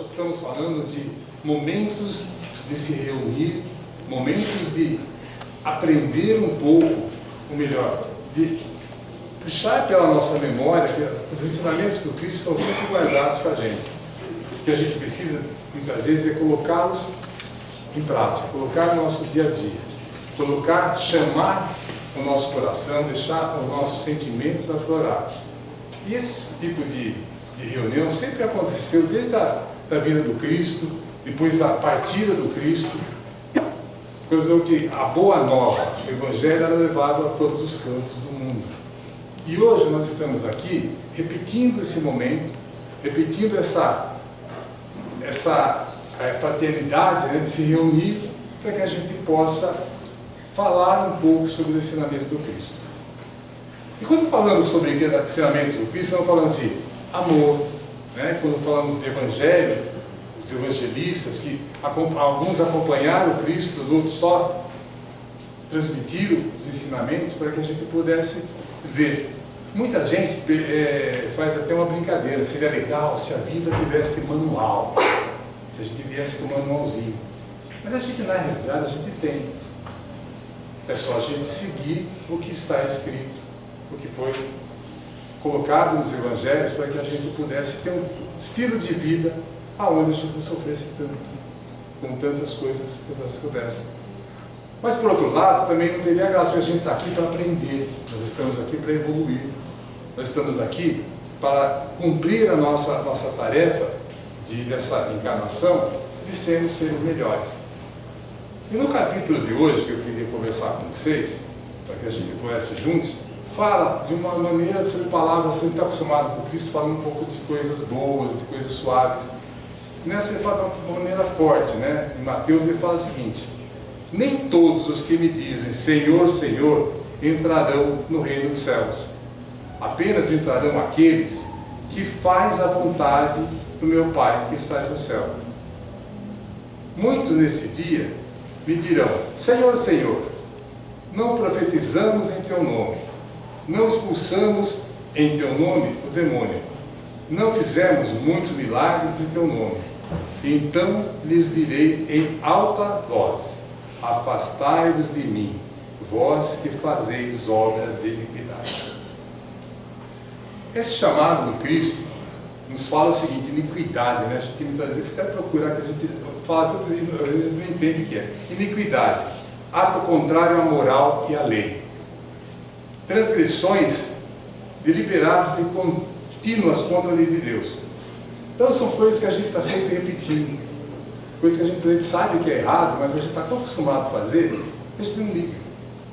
estamos falando de momentos de se reunir, momentos de aprender um pouco, ou melhor, de puxar pela nossa memória que os ensinamentos do Cristo estão sempre guardados com a gente. O que a gente precisa, muitas vezes, é colocá-los em prática, colocar no nosso dia a dia, colocar, chamar o nosso coração, deixar os nossos sentimentos aflorados. E esse tipo de reunião sempre aconteceu desde a vinda do Cristo, depois da partida do Cristo, coisa que a boa nova, o Evangelho era levado a todos os cantos do mundo. E hoje nós estamos aqui repetindo esse momento, repetindo essa fraternidade, né, de se reunir para que a gente possa falar um pouco sobre os ensinamentos do Cristo. E quando falamos sobre ensinamentos do Cristo, estamos falando de amor, né? Quando falamos de Evangelho, os evangelistas, que alguns acompanharam o Cristo, os outros só transmitiram os ensinamentos para que a gente pudesse ver. Muita gente faz até uma brincadeira, seria legal se a vida tivesse manual, se a gente viesse com um manualzinho. Mas a gente, na realidade, a gente tem. É só a gente seguir o que está escrito, o que foi colocado nos evangelhos, para que a gente pudesse ter um estilo de vida aonde a gente não sofresse tanto, com tantas coisas que nós pudéssemos. Mas, por outro lado, também não teria graça, porque a gente está aqui para aprender, nós estamos aqui para evoluir, nós estamos aqui para cumprir a nossa tarefa dessa encarnação de sermos seres melhores. E no capítulo de hoje, que eu queria conversar com vocês, para que a gente conhece juntos, fala de uma maneira, de palavras, você está acostumado com Cristo, fala um pouco de coisas boas, de coisas suaves. Nessa ele fala de uma maneira forte, né? Em Mateus ele fala o seguinte: nem todos os que me dizem Senhor, Senhor, entrarão no reino dos céus. Apenas entrarão aqueles que fazem a vontade do meu Pai que está no céu. Muitos nesse dia me dirão: Senhor, Senhor, não profetizamos em teu nome, não expulsamos em teu nome o demônio, não fizemos muitos milagres em teu nome. Então lhes direi em alta voz: afastai-vos de mim, vós que fazeis obras de iniquidade. Esse chamado do Cristo nos fala o seguinte: iniquidade, né? A gente muitas vezes fica a procurar, que a gente fala, às vezes não entende o que é. Iniquidade, ato contrário à moral e à lei. Transgressões deliberadas e contínuas contra a lei de Deus. Então são coisas que a gente está sempre repetindo, coisas que a gente sabe que é errado, mas a gente está tão acostumado a fazer, que a gente não liga,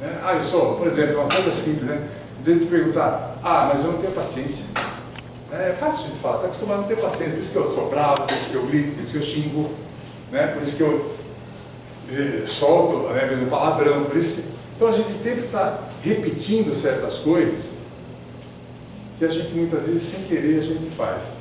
né? Eu sou, por exemplo, uma coisa simples, né? Às vezes perguntar: mas eu não tenho paciência. É fácil de falar, está acostumado a não ter paciência, por isso que eu sou bravo, por isso que eu grito, por isso que eu xingo, né? Por isso que eu solto, né, mesmo palavrão, por isso que... Então a gente sempre está repetindo certas coisas que a gente muitas vezes sem querer a gente faz.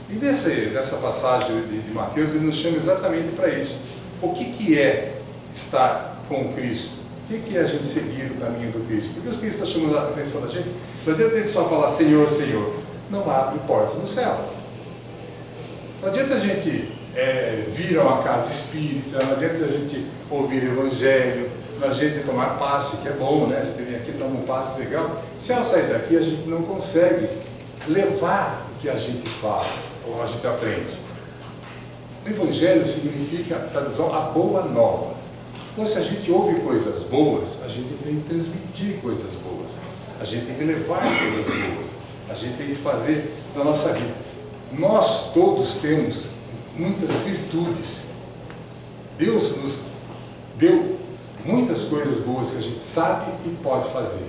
E nessa passagem de Mateus ele nos chama exatamente para isso. O que é estar com Cristo? O que é a gente seguir o caminho do Cristo? Porque o Cristo está chamando a atenção da gente. Não adianta a gente só falar Senhor, Senhor, não abre portas no céu. Não adianta a gente vir a uma casa espírita, não adianta a gente ouvir o Evangelho, não adianta a gente tomar passe, que é bom, né? A gente vem aqui tomar um passe legal. Se ao sair daqui a gente não consegue levar o que a gente fala, ou a gente aprende. O Evangelho significa, a tradução, a boa nova. Então, se a gente ouve coisas boas, a gente tem que transmitir coisas boas, a gente tem que levar coisas boas, a gente tem que fazer na nossa vida. Nós todos temos muitas virtudes. Deus nos deu muitas coisas boas que a gente sabe e pode fazer.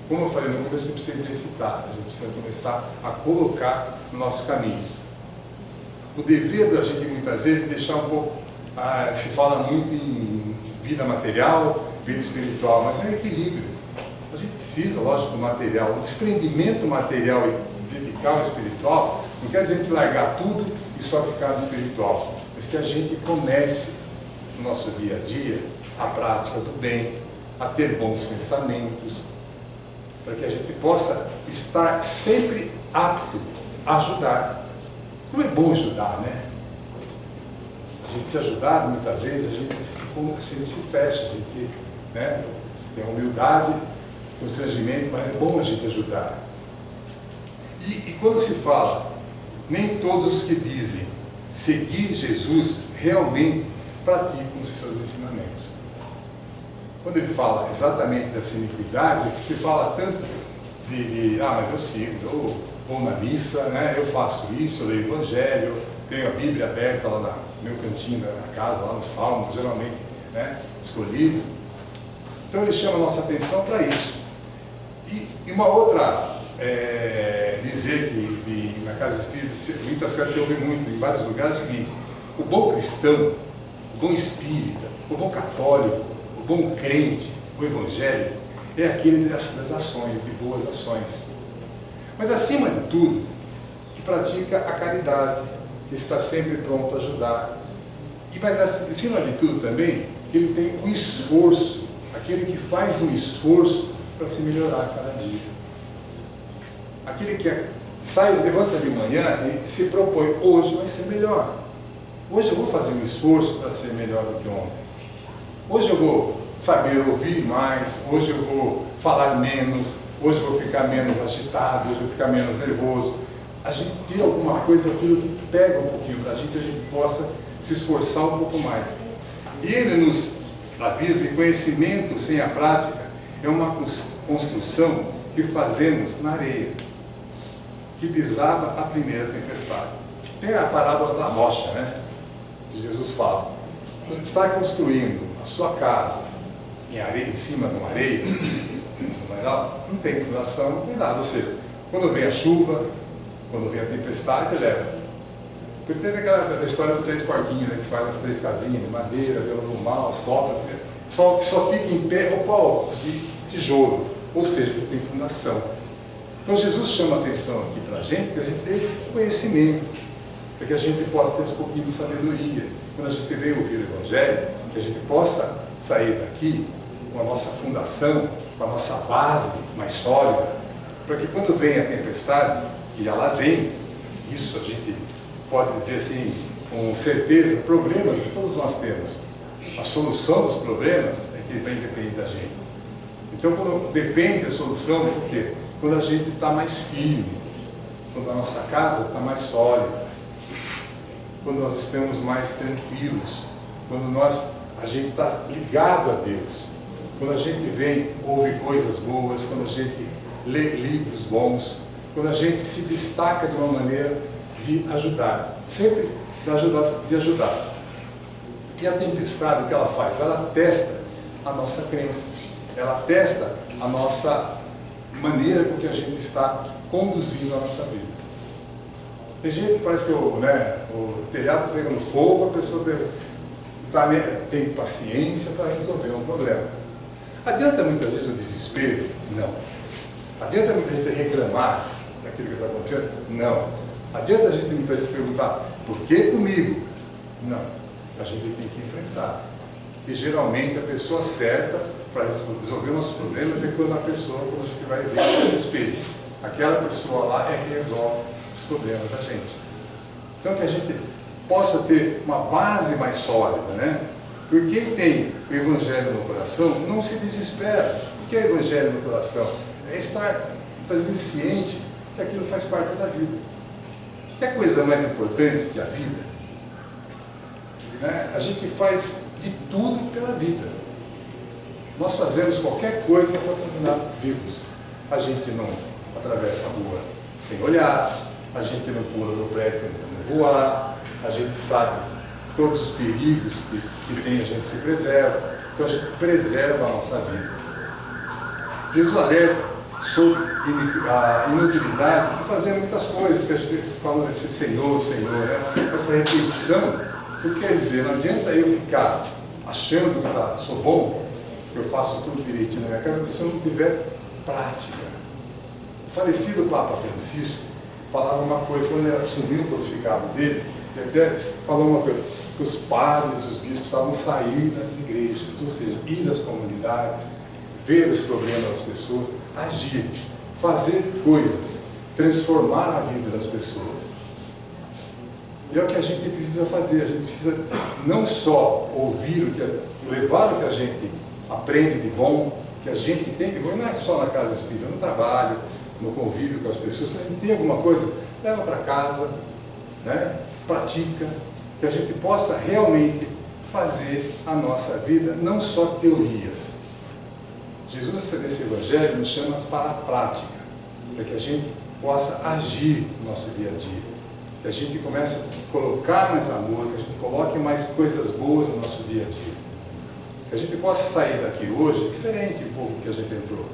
Como eu falei no começo, a gente precisa exercitar, a gente precisa começar a colocar no nosso caminho. O dever da gente muitas vezes é deixar um pouco, se fala muito em vida material, vida espiritual, mas é um equilíbrio. A gente precisa, lógico, do material, o desprendimento material e dedicar ao espiritual, não quer dizer a gente largar tudo e só ficar no espiritual, mas que a gente comece no nosso dia a dia a prática do bem, a ter bons pensamentos, para que a gente possa estar sempre apto a ajudar. Como é bom ajudar, né? a gente ser ajudado, muitas vezes, a gente se fecha, a gente, né, tem humildade, constrangimento, mas é bom a gente ajudar. E quando se fala, nem todos os que dizem seguir Jesus realmente praticam os seus ensinamentos. Quando ele fala exatamente dessa iniquidade, se fala tanto mas eu sigo, eu vou na missa, né, eu faço isso, eu leio o Evangelho, tenho a Bíblia aberta lá no meu cantinho da casa, lá no Salmo, geralmente, né, escolhido. Então ele chama a nossa atenção para isso. E uma outra, dizer que na casa espírita, muitas vezes se ouve muito, em vários lugares, é o seguinte: o bom cristão, o bom espírita, o bom católico, o bom crente, o evangélico, é aquele das ações, de boas ações. Mas acima de tudo, que pratica a caridade, que está sempre pronto a ajudar. Mas acima de tudo também, que ele tem o esforço, aquele que faz um esforço para se melhorar a cada dia. Aquele que levanta de manhã e se propõe: hoje vai ser melhor. Hoje eu vou fazer um esforço para ser melhor do que ontem. Hoje eu vou saber ouvir mais, hoje eu vou falar menos, hoje eu vou ficar menos agitado, hoje eu vou ficar menos nervoso. A gente tem alguma coisa, aquilo que pega um pouquinho para a gente possa se esforçar um pouco mais. E ele nos avisa que conhecimento sem a prática é uma construção que fazemos na areia, que desaba a primeira tempestade. Tem a parábola da rocha, né? Que Jesus fala. Estar construindo a sua casa em areia, em cima de uma areia, não tem fundação, não tem nada. Ou seja, quando vem a chuva, quando vem a tempestade, leva. Porque teve aquela história dos 3 porquinhos, né, que faz as 3 casinhas de madeira, vê o mal, sopra, só fica em pé o pau de tijolo, ou seja, que tem fundação. Então Jesus chama a atenção aqui para a gente, que a gente tenha conhecimento, para que a gente possa ter esse pouquinho de sabedoria. Quando a gente vem ouvir o Evangelho, que a gente possa sair daqui com a nossa fundação, com a nossa base mais sólida, para que quando vem a tempestade, que ela vem, isso a gente pode dizer assim, com certeza, problemas que todos nós temos. A solução dos problemas é que depende da gente. Então, quando depende da solução, por quê? Quando a gente está mais firme, quando a nossa casa está mais sólida, quando nós estamos mais tranquilos, quando a gente está ligado a Deus, quando a gente vem, ouve coisas boas, quando a gente lê livros bons, quando a gente se destaca de uma maneira de ajudar, sempre de ajudar. E a tempestade, o que ela faz? Ela testa a nossa crença, ela testa a nossa maneira com que a gente está conduzindo a nossa vida. Tem gente que parece que o telhado pegando fogo, a pessoa tem paciência para resolver um problema. Adianta muitas vezes o desespero? Não. Adianta muita gente reclamar daquilo que está acontecendo? Não. Adianta a gente muitas vezes perguntar: por que comigo? Não. A gente tem que enfrentar. E geralmente a pessoa certa para resolver nossos problemas é quando a gente vai ver no espelho. Aquela pessoa lá é que resolve os problemas da gente. Então que a gente possa ter uma base mais sólida, né? Porque quem tem o Evangelho no coração não se desespera. O que é Evangelho no coração? É estar muitas vezes ciente que aquilo faz parte da vida. Que é coisa mais importante que a vida? Né? A gente faz de tudo pela vida. Nós fazemos qualquer coisa para continuar vivos. A gente não atravessa a rua sem olhar, a gente não pula do prédio tentando voar, a gente sabe todos os perigos que tem, a gente se preserva, então a gente preserva a nossa vida. Jesus alerta sobre a inutilidade de fazer muitas coisas, que a gente fala desse Senhor, né? Essa repetição, o que quer dizer? Não adianta eu ficar achando que sou bom, que eu faço tudo direitinho na minha casa, se eu não tiver prática. O falecido Papa Francisco falava uma coisa, quando ele assumiu o pontificado dele, ele até falou uma coisa, que os padres, os bispos estavam saindo das igrejas, ou seja, ir nas comunidades, ver os problemas das pessoas, agir, fazer coisas, transformar a vida das pessoas. E é o que a gente precisa fazer. A gente precisa não só ouvir, levar o que a gente aprende de bom, que a gente tem de bom, não é só na casa espírita, no trabalho, no convívio com as pessoas. Se a gente tem alguma coisa, leva para casa, né? Pratica, que a gente possa realmente fazer a nossa vida, não só teorias. Jesus, nesse Evangelho, nos chama para a prática, para que a gente possa agir no nosso dia a dia, que a gente comece a colocar mais amor, que a gente coloque mais coisas boas no nosso dia a dia, que a gente possa sair daqui hoje diferente um pouco do que a gente entrou,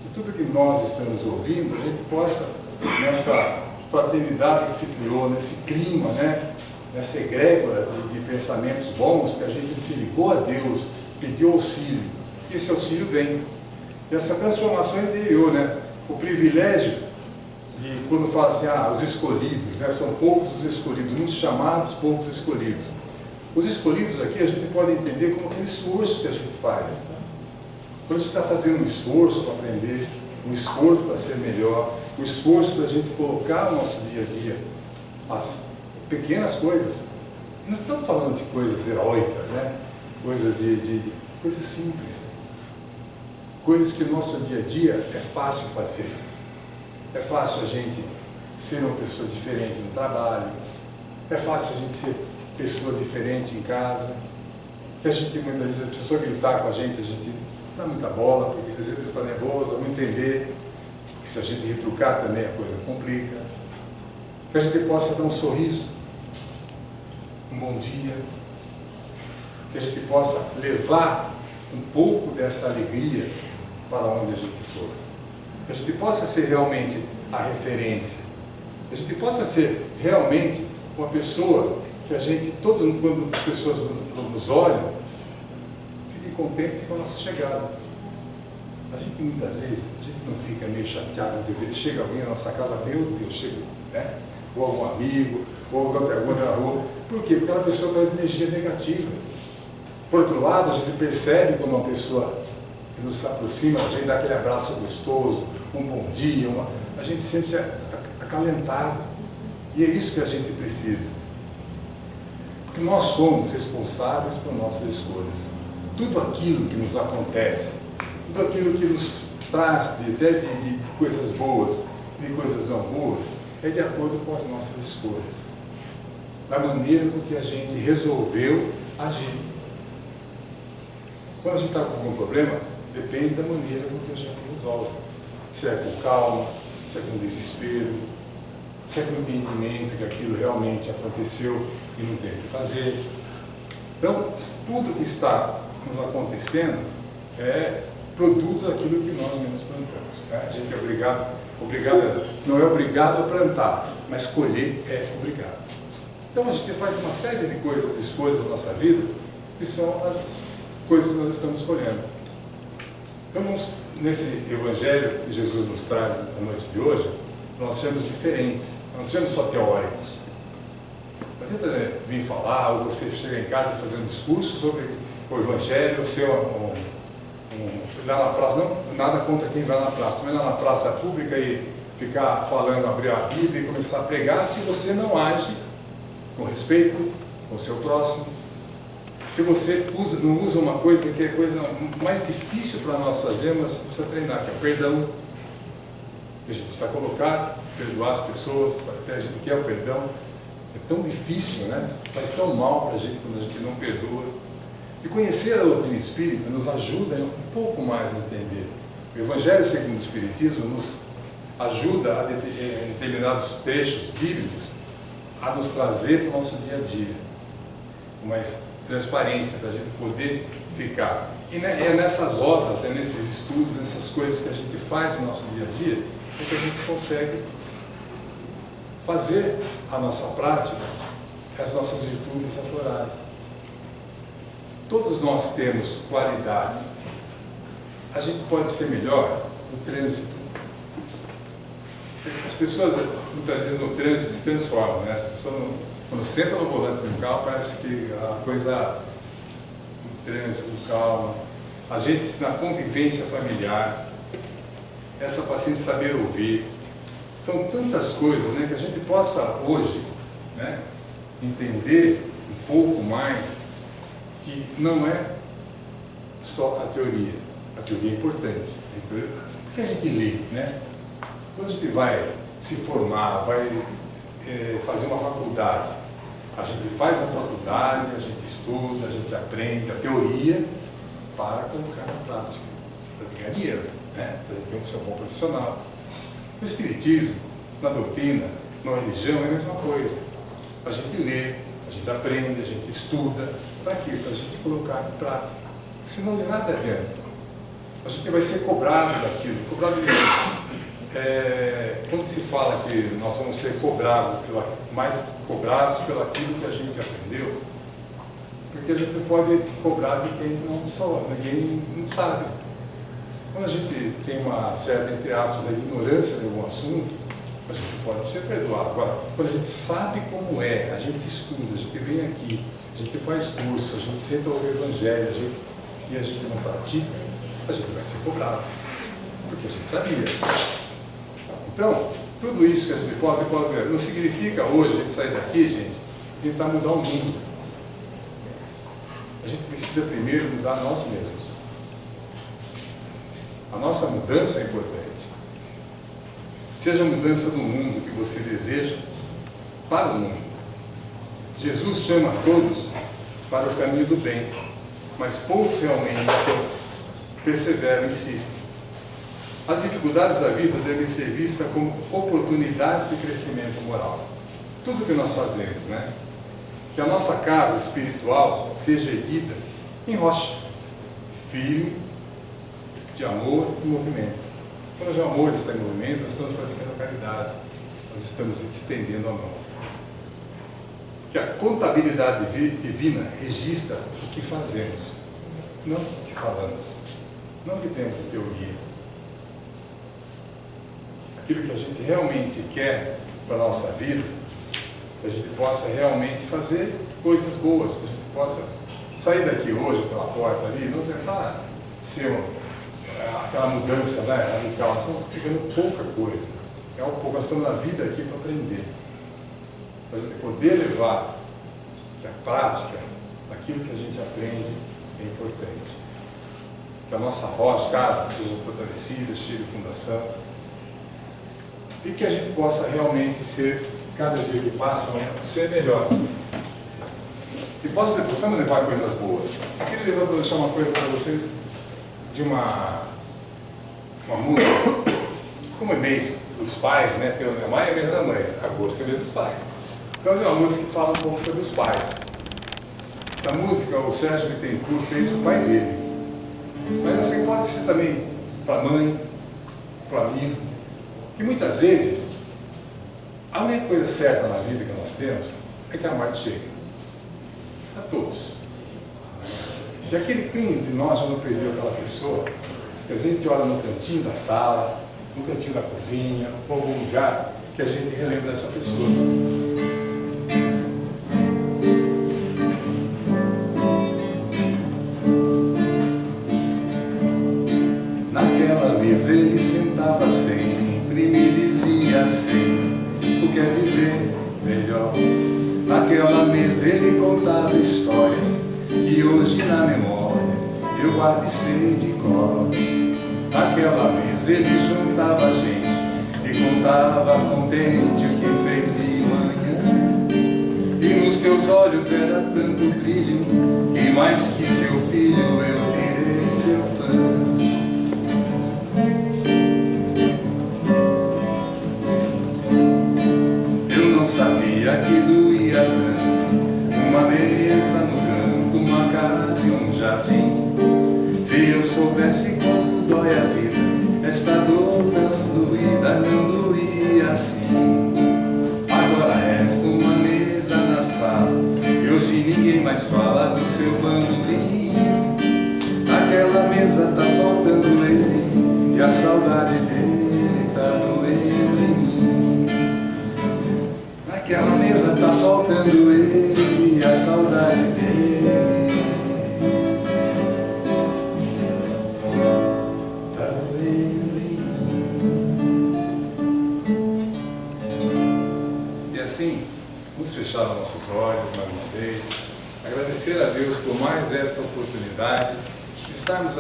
que tudo que nós estamos ouvindo, a gente possa, nessa fraternidade que se criou, nesse clima, né? Nessa egrégora de pensamentos bons, que a gente se ligou a Deus, pediu auxílio, e esse auxílio vem. E essa transformação interior, né? O privilégio de, quando fala assim, os escolhidos, né? São poucos os escolhidos, muitos chamados, poucos escolhidos. Os escolhidos aqui a gente pode entender como aquele esforço que a gente faz. Quando a gente está fazendo um esforço para aprender, um esforço para ser melhor, um esforço para a gente colocar no nosso dia a dia as pequenas coisas. Não estamos falando de coisas heróicas, né? Coisas coisas simples. Coisas que no nosso dia a dia é fácil fazer. É fácil a gente ser uma pessoa diferente no trabalho. É fácil a gente ser pessoa diferente em casa. Que a gente muitas vezes, a pessoa gritar com a gente dá muita bola, porque às vezes a pessoa está nervosa, não entender. Que se a gente retrucar também a coisa complica. Que a gente possa dar um sorriso, um bom dia, que a gente possa levar um pouco dessa alegria para onde a gente for, que a gente possa ser realmente a referência, que a gente possa ser realmente uma pessoa que a gente, quando as pessoas nos olham, fiquem contentes com a nossa chegada. A gente muitas vezes, a gente não fica meio chateado de ver, chega alguém na nossa casa, meu Deus, chegou, né? Ou algum amigo, ou alguma na rua. Por quê? Porque aquela pessoa traz energia negativa. Por outro lado, a gente percebe quando uma pessoa que nos aproxima, a gente dá aquele abraço gostoso, um bom dia, a gente se sente acalentado. E é isso que a gente precisa. Porque nós somos responsáveis por nossas escolhas. Tudo aquilo que nos acontece, tudo aquilo que nos traz de coisas boas, de coisas não boas, é de acordo com as nossas escolhas, da maneira com que a gente resolveu agir. Quando a gente está com algum problema, depende da maneira com que a gente resolve. Se é com calma, se é com desespero, se é com entendimento que aquilo realmente aconteceu e não tem o que fazer. Então, tudo que está nos acontecendo é produto daquilo que nós mesmos plantamos, né? A gente é não é obrigado a plantar, mas colher é obrigado. Então a gente faz uma série de coisas, de escolhas na nossa vida, que são as coisas que nós estamos escolhendo. Então, nesse Evangelho que Jesus nos traz na noite de hoje, nós somos diferentes, nós não somos só teóricos. Não adianta vir falar, ou você chegar em casa e fazer um discurso sobre o Evangelho, ou ser lá na praça, não, nada contra quem vai na praça, mas lá na praça pública e ficar falando, abrir a Bíblia e começar a pregar, se você não age com respeito com o seu próximo, se você não usa uma coisa que é a coisa mais difícil para nós fazermos, precisa treinar, que é o perdão, que a gente precisa colocar, perdoar as pessoas, a gente quer o perdão, é tão difícil, né? Faz tão mal para a gente quando a gente não perdoa. E conhecer a doutrina espírita nos ajuda um pouco mais a entender. O Evangelho segundo o Espiritismo nos ajuda a em determinados trechos bíblicos a nos trazer para o nosso dia a dia uma transparência para a gente poder ficar. E é nessas obras, é nesses estudos, nessas coisas que a gente faz no nosso dia a dia, é que a gente consegue fazer a nossa prática, as nossas virtudes aflorarem. Todos nós temos qualidades. A gente pode ser melhor no trânsito. As pessoas, muitas vezes, no trânsito se transformam, né? As pessoas, quando sentam no volante do carro, parece que a coisa, no trânsito, calma. A gente, na convivência familiar, essa paciente saber ouvir. São tantas coisas, né, que a gente possa hoje né? Entender um pouco mais que não é só a teoria. A teoria é importante. Por que a gente lê, né? Quando a gente vai se formar, vai fazer uma faculdade, a gente faz a faculdade, a gente estuda, a gente aprende a teoria para colocar na prática, para ganhar dinheiro, né? Para ter um seu bom profissional. No Espiritismo, na doutrina, na religião é a mesma coisa. A gente lê, a gente aprende, a gente estuda, para quê? Para a gente colocar em prática. Senão de nada adianta. A gente vai ser cobrado daquilo, cobrado de quando se fala que nós vamos ser cobrados, mais cobrados pelaquilo que a gente aprendeu, porque a gente não pode cobrar de quem ninguém não sabe. Quando a gente tem uma certa, entre aspas, ignorância de algum assunto, a gente pode ser perdoado. Agora, quando a gente sabe como é, a gente estuda, a gente vem aqui, a gente faz curso, a gente senta a ouvir o Evangelho, e a gente não pratica, a gente vai ser cobrado, porque a gente sabia. Então, tudo isso que a gente pode ver, não significa hoje a gente sair daqui, gente, e tentar mudar o mundo. A gente precisa primeiro mudar nós mesmos. A nossa mudança é importante. Seja a mudança do mundo que você deseja para o mundo. Jesus chama todos para o caminho do bem, mas poucos realmente perseveram e insistem. As dificuldades da vida devem ser vistas como oportunidades de crescimento moral. Tudo que nós fazemos, né? Que a nossa casa espiritual seja erguida em rocha, firme, de amor e movimento. Quando o amor está em movimento, nós estamos praticando a caridade, nós estamos estendendo a mão. Que a contabilidade divina registra o que fazemos, não o que falamos, não o que temos de teoria. Aquilo que a gente realmente quer para a nossa vida, que a gente possa realmente fazer coisas boas, que a gente possa sair daqui hoje pela porta ali, não tentar ser aquela mudança, né, radical. Nós estamos pegando pouca coisa, é um pouco, nós estamos na vida aqui para aprender, para a gente poder levar que a prática daquilo que a gente aprende é importante. Que a nossa rocha, casa, seja fortalecida, cheia de fundação, e que a gente possa realmente ser, cada dia que passa, ser melhor. E possamos levar coisas boas. Eu queria deixar uma coisa para vocês de uma música. Como é mês dos pais, né? Tem o maio é mês da mãe, agosto é mês dos pais. Então tem uma música que fala um pouco sobre os pais. Essa música o Sérgio Bittencourt fez o pai dele. Mas assim pode ser também para a mãe, para o amigo. Que muitas vezes, a única coisa certa na vida que nós temos é que a morte chega. A todos. E aquele quem de nós já não perdeu aquela pessoa, que a gente olha no cantinho da sala, no cantinho da cozinha, ou algum lugar, que a gente relembra dessa pessoa. Naquela mesa ele sentava sempre, me dizia sempre o que é viver melhor. Naquela mesa ele contava histórias que hoje na memória eu guardo e sei de cor. Naquela mesa ele juntava a gente e contava contente o que fez de manhã. E nos teus olhos era tanto brilho que mais que seu filho eu virei seu fã. Sabia que doía tanto uma mesa no canto, uma casa e um jardim. Se eu soubesse quanto dói a vida, esta dor tão doída não doía assim. Agora resta uma mesa na sala e hoje ninguém mais fala do seu bandolim. Naquela mesa tá faltando ele e a saudade dele tá doendo em mim. Naquela mesa tá faltando ele e a saudade dele tá doendo em mim. E assim, vamos fechar fechar os nossos olhos mais uma vez, agradecer a Deus por mais esta oportunidade de estarmos aqui